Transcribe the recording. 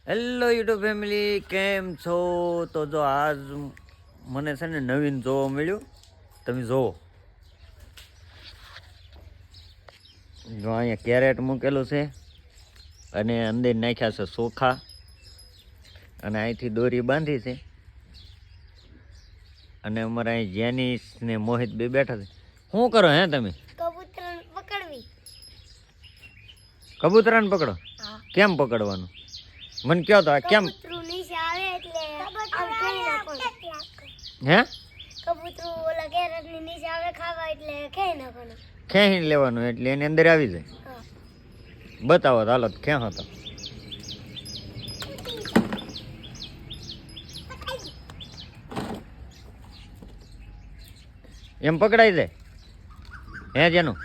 Hello YouTube family, કેમ છો? તો જો આજ મને છે ને નવીન જોવા મળ્યું. તમે જોવો, જો અહીંયા કેરેટ મૂકેલું છે અને અંદર નાખ્યા છે ચોખા અને અહીંથી દોરી બાંધી છે. અને અમારા અહીં જેનિસ ને મોહિત બે બેઠા છે. શું કરો હે તમે? કબૂતર પકડવી. કબૂતરાને પકડો? હા. કેમ પકડવાનું મને કહો તો. કેમ? કબૂતરું નીચે આવે એટલે આમ ખેંચી નાખવાનું. હે? કબૂતરું ઓલા કેરેટની નીચે આવે ખાવા એટલે ખેંચી નાખવાનું. ખેંચી લેવાનું એટલે એની અંદર આવી જાય. હા. બતાવો તો, હાલો ખેંચો તો. એમ પકડાઈ જાય હે જેનું?